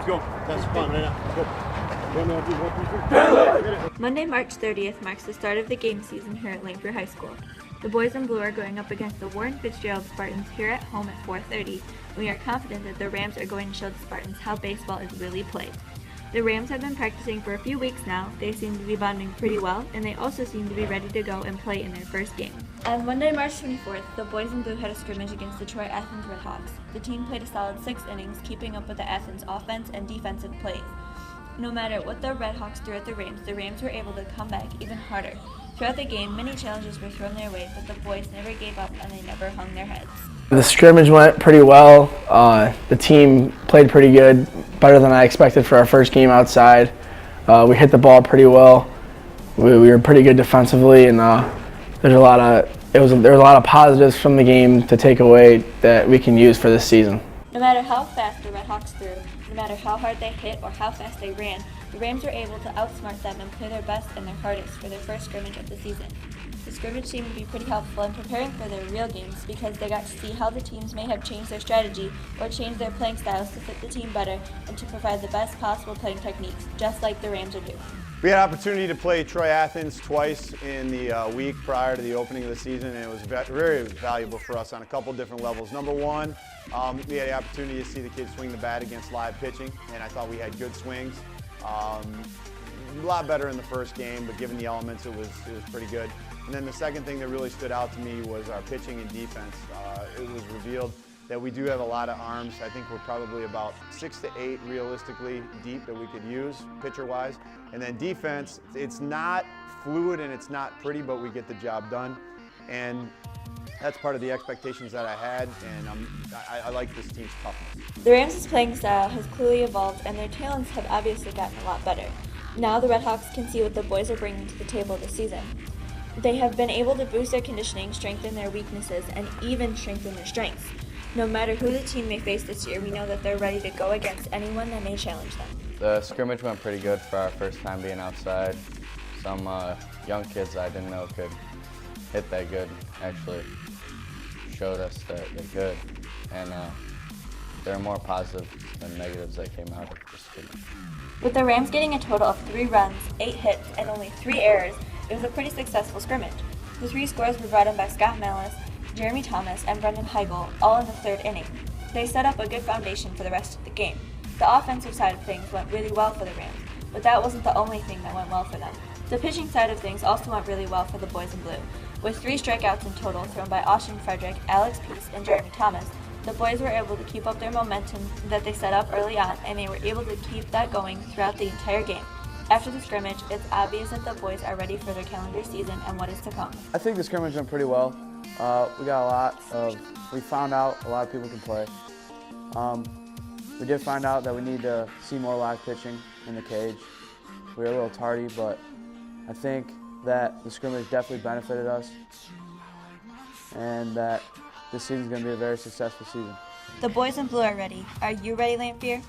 Let's go. That's fun right now. Let's go. Monday, March 30th marks the start of the game season here at Lamphere High School. The boys in blue are going up against the Warren Fitzgerald Spartans here at home at 4:30. We are confident that the Rams are going to show the Spartans how baseball is really played. The Rams have been practicing for a few weeks now. They seem to be bonding pretty well, and they also seem to be ready to go and play in their first game. On Monday, March 24th, the boys in blue had a scrimmage against the Troy Athens Redhawks. The team played a solid 6 innings, keeping up with the Athens offense and defensive plays. No matter what the Redhawks threw at the Rams were able to come back even harder. Throughout the game, many challenges were thrown their way, but the boys never gave up and they never hung their heads. The scrimmage went pretty well. The team played pretty good, better than I expected for our first game outside. We hit the ball pretty well. We were pretty good defensively, and there were a lot of positives from the game to take away that we can use for this season. No matter how fast the Redhawks threw, no matter how hard they hit or how fast they ran, the Rams were able to outsmart them and play their best and their hardest for their first scrimmage of the season. The scrimmage seemed to be pretty helpful in preparing for their real games because they got to see how the teams may have changed their strategy or changed their playing styles to fit the team better and to provide the best possible playing techniques, just like the Rams are doing. We had an opportunity to play Troy Athens twice in the week prior to the opening of the season, and it was very valuable for us on a couple different levels. Number one, we had the opportunity to see the kids swing the bat against live pitching, and I thought we had good swings. A lot better in the first game, but given the elements, it was pretty good. And then the second thing that really stood out to me was our pitching and defense. It was revealed that we do have a lot of arms. I think we're probably about 6 to 8 realistically deep that we could use pitcher-wise. And then defense, it's not fluid and it's not pretty, but we get the job done. And that's part of the expectations that I had, and I like this team's toughness. The Rams' playing style has clearly evolved, and their talents have obviously gotten a lot better. Now the Redhawks can see what the boys are bringing to the table this season. They have been able to boost their conditioning, strengthen their weaknesses, and even strengthen their strengths. No matter who the team may face this year, we know that they're ready to go against anyone that may challenge them. The scrimmage went pretty good for our first time being outside. Some young kids I didn't know could hit that good actually showed us that they could, and there are more positives than negatives that came out of the scrimmage. With the Rams getting a total of 3 runs, 8 hits, and only 3 errors, it was a pretty successful scrimmage. The 3 scores were brought in by Scott Malice, Jeremy Thomas, and Brendan Heigl, all in the 3rd inning. They set up a good foundation for the rest of the game. The offensive side of things went really well for the Rams, but that wasn't the only thing that went well for them. The pitching side of things also went really well for the boys in blue. With 3 strikeouts in total thrown by Austin Frederick, Alex Peace, and Jeremy Thomas, the boys were able to keep up their momentum that they set up early on, and they were able to keep that going throughout the entire game. After the scrimmage, it's obvious that the boys are ready for their calendar season and what is to come. I think the scrimmage went pretty well. We found out a lot of people can play. We did find out that we need to see more live pitching in the cage. We were a little tardy, but I think that the scrimmage definitely benefited us and that this season is going to be a very successful season. The boys in blue are ready. Are you ready, Lamphere?